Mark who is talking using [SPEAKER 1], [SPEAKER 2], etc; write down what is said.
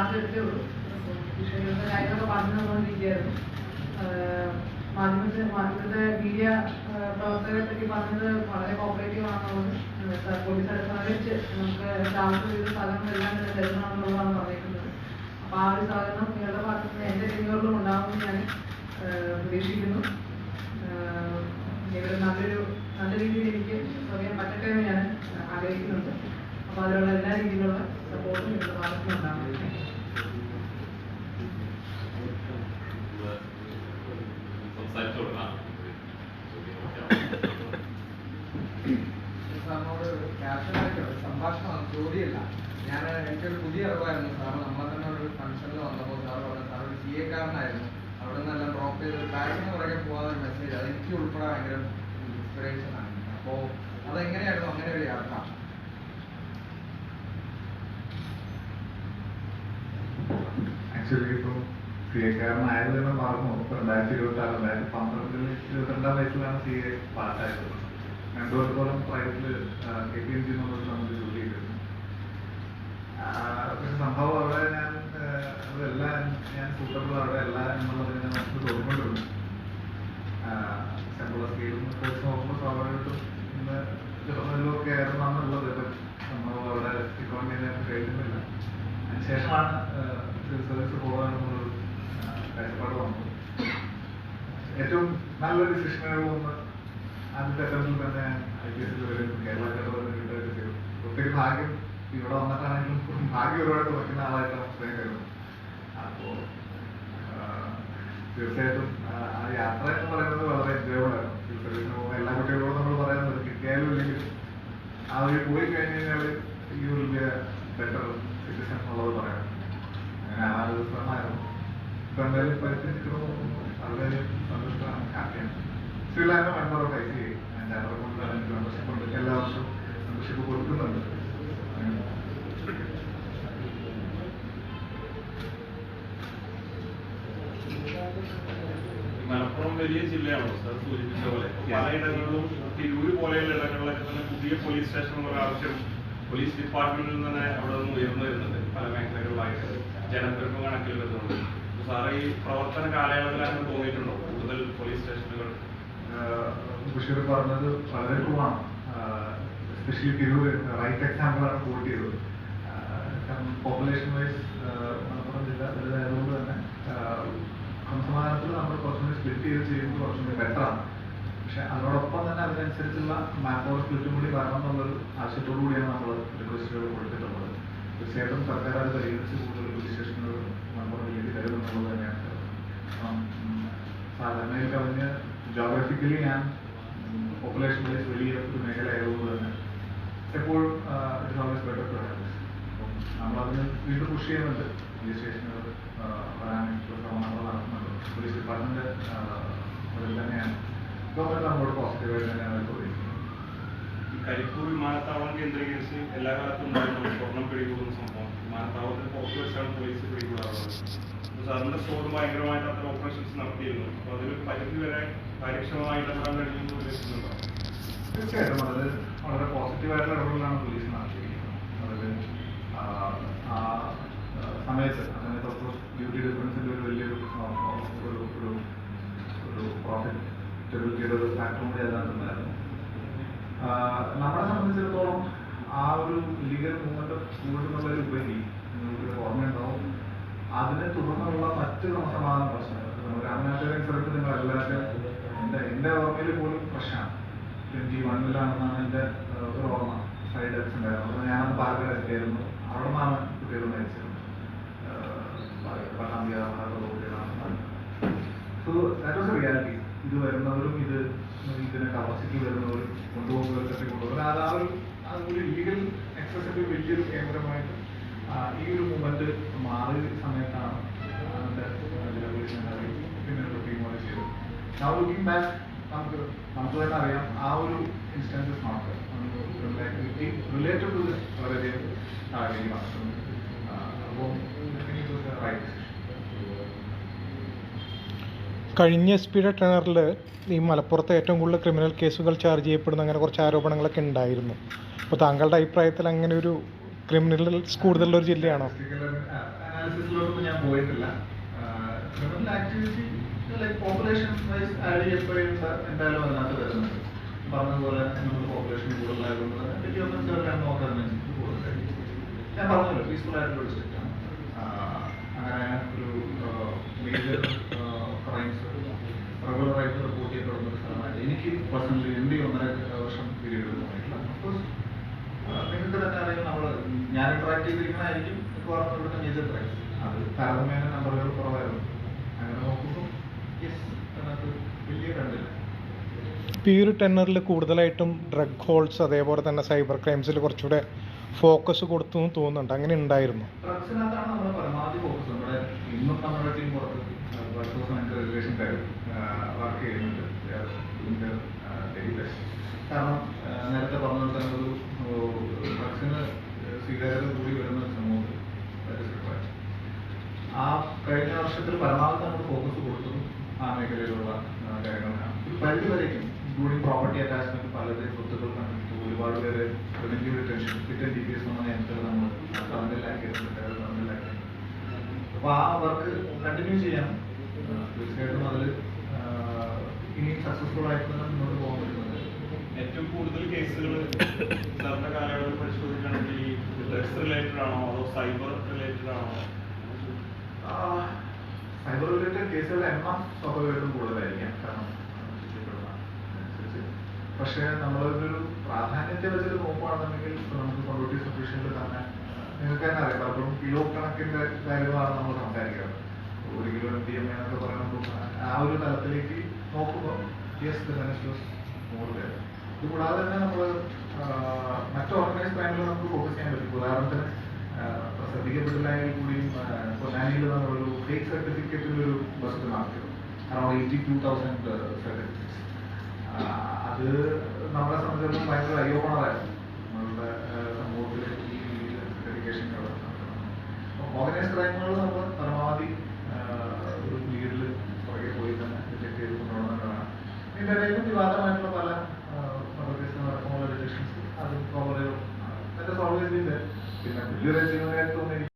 [SPEAKER 1] Class എടുത്തേ ഉള്ളൂ. വിഷയങ്ങളുടെ കാര്യങ്ങളൊക്കെ പറഞ്ഞു തന്നുകൊണ്ടിരിക്കുകയായിരുന്നു. മാധ്യമത്തെ മീഡിയ പ്രവർത്തകരെ പറ്റി പറഞ്ഞത് വളരെ കോപ്പറേറ്റീവ് ആണെന്നുള്ളത് പോലീസ് സഹകരിച്ച് നമുക്ക് താമസം ചെയ്ത സ്ഥലങ്ങളെല്ലാം തന്നെ തരുന്നതാണെന്നുള്ളതാണ് പറഞ്ഞിരിക്കുന്നത്. അപ്പോൾ ആ ഒരു സഹകരണം നിങ്ങളുടെ ഭാഗത്ത് നിന്ന് എൻ്റെ ടെന്യൂറിലും ഉണ്ടാകുമെന്ന് ഞാൻ പ്രതീക്ഷിക്കുന്നു. ഇവിടെ നല്ല രീതിയിൽ എനിക്ക് പറയാൻ പറ്റട്ടെ എന്ന് ഞാൻ ആഗ്രഹിക്കുന്നുണ്ട്. അപ്പോൾ അതിലുള്ള എല്ലാ രീതിയിലുള്ള സപ്പോർട്ടും നിങ്ങളുടെ ഭാഗത്ത് നിന്ന് ഉണ്ടാകും.
[SPEAKER 2] സംഭാഷണമാണ്, ചോദ്യമല്ല. എനിക്കൊരു പുതിയ അറിവായിരുന്നു സാറ്. നമ്മളെ തന്നെ ഒരു ഫംഗ്ഷനിൽ വന്നപ്പോൾ സാറ് പറഞ്ഞു സാർ ഒരു CA കാരനായിരുന്നു, അവിടെ നിന്നെല്ലാം ഡ്രോപ്പ് ചെയ്ത് ബാങ്കിന് പുറകെ പോകാൻ മെസ്സേജ്, അതെനിക്ക് ഉൾപ്പെടെ ഭയങ്കര ഇൻസ്പിറേഷൻ ആണ്. അപ്പോൾ അതെങ്ങനെയായിരുന്നു അങ്ങനെ ഒരു യാത്ര?
[SPEAKER 3] ആക്ച്വലി ഇപ്പോൾ CA കാരനായതെന്ന് പറഞ്ഞു. 2026 2012 വയസ്സിലാണ് CA പാസ്സായത്. 2 വർഷത്തോളം പ്രൈവറ്റിൽ KPMG എന്നുള്ളത് നമ്മൾ ജോലി ചെയ്തിരുന്നു. പക്ഷെ സംഭവം അവിടെ അതെല്ലാം ഞാൻ സൂട്ടബിൾ അവിടെ അല്ല എന്നുള്ളത് ഞാൻ നമുക്ക് തോന്നിക്കൊണ്ടിരുന്നു. ശമ്പള സ്കെയിലും കോഴ്സ് നോക്കുമ്പോൾ സ്വാഭാവികമായിട്ടും ഇന്ന് ജോലിയൊക്കെ ആയിരുന്നു എന്നുള്ളത്. സംഭവം അവിടെ ഇക്കോണമിയെ കഴിയുന്നില്ല. അതിനുശേഷമാണ് സർവീസ് പോകാനുള്ളൊരു കാഴ്ചപ്പാട് വന്നത്. ഏറ്റവും നല്ലൊരു ഡിസിഷനുകളൊന്ന് ആദ്യത്തെ അറ്റംപ്റ്റിൽ തന്നെ IPS വരും, കേരള കിട്ടുകയൊക്കെ ചെയ്തു. ഒത്തിരി ഭാഗ്യം ഇവിടെ വന്നിട്ടാണെങ്കിലും ഭാഗ്യം ഒരുപാട് വയ്ക്കുന്ന ആളായിട്ടാണ് സ്വയം കരുതുന്നത്. അപ്പോൾ തീർച്ചയായിട്ടും ആ യാത്ര എന്ന് പറയുന്നത് വളരെ എൻജോയബിൾ ആയിരുന്നു. സിവിൽ സർവീസിന് പോകുന്ന എല്ലാ കുട്ടികളോടും നമ്മൾ പറയുന്നത് കിട്ടിയാലും ഇല്ലെങ്കിലും ആ ഒരു പോയി കഴിഞ്ഞ് കഴിഞ്ഞാൽ ഈ വലിയ ബെറ്റർ സിറ്റിസൺ എന്നുള്ളത് പറയാം. അങ്ങനെ ആ ഒരു ശ്രമമായിരുന്നു. ഇപ്പം എന്തായാലും പരിസ്ഥിതിക്കുന്നു വളരെ സന്തുഷ്ടമാണ്, ഹാപ്പിയാണ്. ശ്രീലാൻഡ് മെമ്പർ ഓഫ് ICA ഞാൻ കൊണ്ട് എനിക്ക് മെമ്പർഷിപ്പ് ഉണ്ട്. എല്ലാ വർഷവും മെമ്പർഷിപ്പ് കൊടുക്കുന്നുണ്ട്.
[SPEAKER 4] മലപ്പുറം വലിയ ജില്ലയാണോ സാർ സൂചിപ്പിച്ച പോലെ? പലയിടങ്ങളിലും തിരൂര് പോലെയുള്ള ഇടങ്ങളിലൊക്കെ തന്നെ പുതിയ പോലീസ് സ്റ്റേഷൻ എന്നുള്ള ആവശ്യം പോലീസ് ഡിപ്പാർട്ട്മെന്റിൽ നിന്ന് തന്നെ അവിടെ നിന്ന് ഉയർന്നു വരുന്നുണ്ട്. പല മേഖലകളിലായിട്ട് ജനപ്പെരുപ്പം കണക്കിൽ വരുന്നുണ്ട്. സാറ് ഈ പ്രവർത്തന കാലയളവിൽ അങ്ങനെ തോന്നിയിട്ടുണ്ടോ കൂടുതൽ പോലീസ് സ്റ്റേഷനുകൾ?
[SPEAKER 3] ബഷീർ പറഞ്ഞത് വളരെ കുറവാണ്. എസ്പെഷ്യലി തിരൂര് റൈറ്റ് എക്സാമ്പിളാണ് കോട്ട് ചെയ്തത്. കാരണം പോപ്പുലേഷൻ വൈസ് മലപ്പുറം ജില്ല വലുതായതുകൊണ്ട് തന്നെ സംസ്ഥാനത്തിൽ നമ്മൾ കുറച്ചുകൂടി സ്പ്ലിറ്റ് ചെയ്ത് ചെയ്യുന്നത് കുറച്ചുകൂടി ബെറ്ററാണ്. പക്ഷെ അതോടൊപ്പം തന്നെ അതിനനുസരിച്ചുള്ള മാപ്പ് ഓഫ് സ്പ്ലിറ്റും കൂടി വരണം എന്നുള്ളൊരു ആവശ്യത്തോടു കൂടിയാണ് നമ്മൾ റിക്വസ്റ്റുകൾ കൊടുത്തിട്ടുള്ളത്. തീർച്ചയായിട്ടും സർക്കാർ അത് പരിഗണിച്ച് കൂടുതൽ പോലീസ് സ്റ്റേഷനുകൾ മലപ്പുറം ജില്ലയിൽ തരുമെന്നുള്ളത് തന്നെയാണ്. സാധാരണയിൽ കവിഞ്ഞ് ജോഗ്രഫിക്കലി ഞാൻ പോപ്പുലേഷൻ വൈസ് വലിയ ഒരു മേഖലയായതുകൊണ്ട് തന്നെ എപ്പോഴും it's always better to have. അപ്പം നമ്മളതിന് വീണ്ടും പുഷ് ചെയ്യുന്നുണ്ട്. പോലീസ് സ്റ്റേഷനുകൾ വരാനായിട്ടുള്ള ശ്രമങ്ങൾ നടത്തുന്നുണ്ട്. പോലീസ് ഡിപ്പാർട്ട്മെന്റ് അതിൽ തന്നെയാണ്. ഗവൺമെന്റ് നമ്മളോട് പോസിറ്റീവായിട്ട് തന്നെയാണ് തോന്നിയിരിക്കുന്നത്.
[SPEAKER 4] ഈ കരിപ്പൂർ വിമാനത്താവളം കേന്ദ്രീകരിച്ച് എല്ലാ കാലത്തും ഉണ്ടായിരുന്നു സ്വർണം പിടികൂടുന്ന സംഭവം. വിമാനത്താവളത്തിന് പുറത്ത് വെച്ചാണ് പോലീസ് പിടികൂടാറുള്ളത്. സാറിന്റെ സ്റ്റോർ ഭയങ്കരമായിട്ട് അത്ര ഓപ്പറേഷൻസ് നടത്തിയിരുന്നു. അപ്പോൾ അതൊരു പരിധി വരെ കാര്യക്ഷമമായിട്ട് ഇടപെടാൻ കഴിയുമെന്ന് ഉദ്ദേശിക്കുന്നുണ്ടോ?
[SPEAKER 3] തീർച്ചയായിട്ടും അത് വളരെ പോസിറ്റീവായിട്ടുള്ള ഇടപെടലാണ് പോലീസ് നടത്തിയിരിക്കുന്നത്. അതിൽ ആ സമയത്ത് ഓഫ്കോഴ്സ് ഡ്യൂട്ടി ഡിഫറൻസിൻ്റെ ഒരു വലിയൊരു പ്രോഫിറ്റബിലിറ്റിയുടെ ഒരു ഫാക്ടറും കൂടി അതിനകത്തുണ്ടായിരുന്നു. നമ്മളെ സംബന്ധിച്ചിടത്തോളം ആ ഒരു ലീഗൽ മൂവ്മെന്റ് കൂടുന്നുള്ളൊരു ഉപരി നിങ്ങൾക്ക് ഓർമ്മയുണ്ടാവും. അതിനെ തുടർന്നുള്ള മറ്റ് ക്രമസമാധാന പ്രശ്നങ്ങൾ രാമനാഥൻ സ്ഥലത്ത് നിങ്ങളെല്ലാവരും എൻ്റെ ഓർമ്മയിൽ പോലും പ്രശ്നമാണ്. 21 എൻ്റെ ഒരു ഓർമ്മ. സൈഡ് ഡെത്ത്സ് ഉണ്ടായിരുന്നു. അപ്പോൾ ഞാനത് പാലക്കാട് എത്തിയായിരുന്നു. അവിടെ നിന്നാണ് കുട്ടികൾ മരിച്ചത്. So that was A reality. ഇത് വരുന്നവരും ഇതിന് കപ്പാസിറ്റി വരുന്നവരും കൊണ്ടുപോകുന്നവരൊക്കെ കൊണ്ടുപോകുന്നത് ആ ഒരു ലീഗൽ എക്സസിബിൾ വലിയൊരു കേന്ദ്രമായിട്ട് ഈ ഒരു മൂവ്മെന്റ് മാറിയ സമയത്താണ് പിന്നെ ടീമോടെ ചെയ്തത്. ആ ലുക്കിംഗ് ബാക്ക് നമുക്ക് തന്നെ അറിയാം ആ ഒരു ഇൻസ്റ്റൻസസ് മാത്രം റിലേറ്റഡ് ടു ദിസ് വളരെയധികം സാഹചര്യമാണ്. അപ്പോൾ റൈറ്റ്.
[SPEAKER 5] കഴിഞ്ഞ SP ടെനറിൽ ഈ മലപ്പുറത്ത് ഏറ്റവും കൂടുതൽ ക്രിമിനൽ കേസുകൾ ചാർജ് ചെയ്യപ്പെടുന്ന അങ്ങനെ കുറച്ച് ആരോപണങ്ങളൊക്കെ ഉണ്ടായിരുന്നു. അപ്പോൾ താങ്കളുടെ അഭിപ്രായത്തിൽ അങ്ങനെ ഒരു ക്രിമിനൽസ് കൂടുതലുള്ളൊരു ജില്ലയാണോ?
[SPEAKER 3] അനാലിസിസിലോട്ടൊന്നും ഞാൻ പോയിട്ടില്ല. Criminal activity like population wise add ചെയ്യപ്പോഴും എന്തായാലും അതിനകത്ത് വരുന്നുണ്ട്. പറഞ്ഞതുപോലെ നമ്മൾ പോപ്പുലേഷൻ കൂടുതലായതുകൊണ്ട് തന്നെ ഡെവലപ്മെന്റ് എല്ലാം നോക്കാൻ കൂടുതലായിരിക്കും. ഞാൻ പറഞ്ഞല്ലോ പീസ്ഫുൾ ആയിട്ടുള്ള ഡിസ്ട്രിക്റ്റ് ആണ്. അങ്ങനെ ഒരു മേജർ ക്രൈംസ് റെഗുലറായിട്ട് റിപ്പോർട്ട് ചെയ്യപ്പെടുന്ന ഒരു സ്ഥലമായിട്ട് എനിക്ക് പേഴ്സണലി എൻ്റെ 1.5 വർഷം പീരീഡ് തോന്നിയിട്ടില്ല. അഫ്കോഴ്സ് നിങ്ങൾക്ക് തന്നെ അറിയാം, നമ്മൾ ഞാൻ ഇന്ററാക്ട് ചെയ്തിരിക്കുന്നതായിരിക്കും മിക്കവാറും ഇവിടുത്തെ മേജർ ക്രൈംസ്. അത് താരതമ്യേന നമ്പറുകൾ കുറവായിരുന്നു. അങ്ങനെ നോക്കുമ്പോൾ യെസ്, അതിനകത്ത് വലിയ കണ്ടില്ല.
[SPEAKER 5] ഇപ്പോൾ ഈ ഒരു ടെന്നറിൽ കൂടുതലായിട്ടും ഡ്രഗ് ഹോൾസ് അതേപോലെ തന്നെ സൈബർ ക്രൈംസിൽ കുറച്ചുകൂടെ ഫോക്കസ് കൊടുത്തു എന്ന് തോന്നുന്നുണ്ട്. അങ്ങനെ ഉണ്ടായിരുന്നു.
[SPEAKER 3] ഡ്രഗ്സിനകത്താണ് നമ്മൾ പരമാവധി ഫോക്കസ്. നമ്മുടെ ഇന്നും നമ്മുടെ ടീം പുറത്ത് റെഗുലേഷൻ വർക്ക് ചെയ്യുന്നുണ്ട്. കാരണം നേരത്തെ പറഞ്ഞ തന്നെ ഒരു ഡ്രഗ്സിന് സ്വീകാര്യത കൂടി വരുന്ന സമൂഹത്തിൽ ആ കഴിഞ്ഞ വർഷത്തിൽ പരമാവധി നമ്മൾ ഫോക്കസ് കൊടുത്തതും ആ മേഖലയിലുള്ള കാര്യങ്ങളാണ്. ഒരു പരിധി വരേക്കും ഇൻക്ലൂഡിംഗ് പ്രോപ്പർട്ടി അറ്റാച്ച്മെന്റ്, പലരുടെയും സ്വത്തുക്കൾ കണ്ടിട്ട് ഒരുപാട് പേര് പ്രിവെന്റീവ് ഡിറ്റൻഷൻ ഫിറ്റ് DPS എന്ന നേരത്തെ നമ്മൾ തമിഴിലാക്കിയിട്ടുണ്ട്. അപ്പോൾ ആ വർക്ക് കണ്ടിന്യൂ ചെയ്യാം. തീർച്ചയായിട്ടും അതിൽ ഇനിയും സക്സസ്ഫുൾ ആയിട്ട് തന്നെ മുന്നോട്ട് പോകാൻ പറ്റുന്നത്.
[SPEAKER 4] ഏറ്റവും കൂടുതൽ കേസുകൾ സാറിന്റെ കാലയളവിൽ പരിശോധിക്കുകയാണെങ്കിൽ ഡ്രഗ്സ് റിലേറ്റഡ് ആണോ അതോ സൈബർ റിലേറ്റഡ് ആണോ?
[SPEAKER 3] സൈബർ റിലേറ്റഡ് കേസുകളുടെ എണ്ണം സ്വാഭാവികമായിട്ടും കൂടുതലായിരിക്കാം. കാരണം പക്ഷേ നമ്മളൊരു പ്രാധാന്യത്തെ വെച്ചിട്ട് നോക്കുകയാണെന്നുണ്ടെങ്കിൽ നമുക്ക് കൊണ്ടോട്ടി സഫീഷ്യന്റ് തന്നെ നിങ്ങൾക്ക് തന്നെ അറിയാം. പലപ്പോഴും കിലോ കണക്കിന്റെ കാര്യങ്ങളാണ് നമ്മൾ സംസാരിക്കുന്നത്. 1 കിലോ MDMA എന്നൊക്കെ പറയുമ്പോൾ ആ ഒരു തലത്തിലേക്ക് നോക്കുമ്പോൾ യെസ് മോർ വേർ. ഇതുകൂടാതെ തന്നെ നമ്മൾ മറ്റ് ഓർഗനൈസ് ക്രൈമിൽ നമുക്ക് ഫോക്കസ് ചെയ്യാൻ പറ്റും. ഉദാഹരണത്തിന് ശ്രദ്ധിക്കപ്പെട്ടില്ലെങ്കിൽ കൂടിയും പൊന്നാനിയിൽ നമ്മളൊരു ഫേക്ക് സർട്ടിഫിക്കറ്റിലൊരു ബസ് നടത്തിയത്. Around 82,000 certificates. അത് നമ്മളെ സംബന്ധിച്ചിടത്തോളം ഭയങ്കര അയ്യോപ്പണമായിരുന്നു. നമ്മളുടെ സമൂഹത്തിലെ ഈ ഡെഡിക്കേഷൻ ഓർഗനൈസ് ക്രൈമുകൾ നമ്മൾ പരമാവധി ഒരു ലീഡിൽ പുറകെ പോയി തന്നെ ഡിറ്റക്ട് ചെയ്ത് കൊണ്ടുപോകുന്നതാണ്. ഇതിൻ്റെ ഇടയിലും വിവാദമായിട്ടുള്ള പല കേസുകൾ നടക്കുമ്പോൾ ഡിറ്റക്ഷൻസ് അത് ഓൾവേസ് പിന്നെ വലിയൊരു അച്ചീവ്മെന്റ് തോന്നി.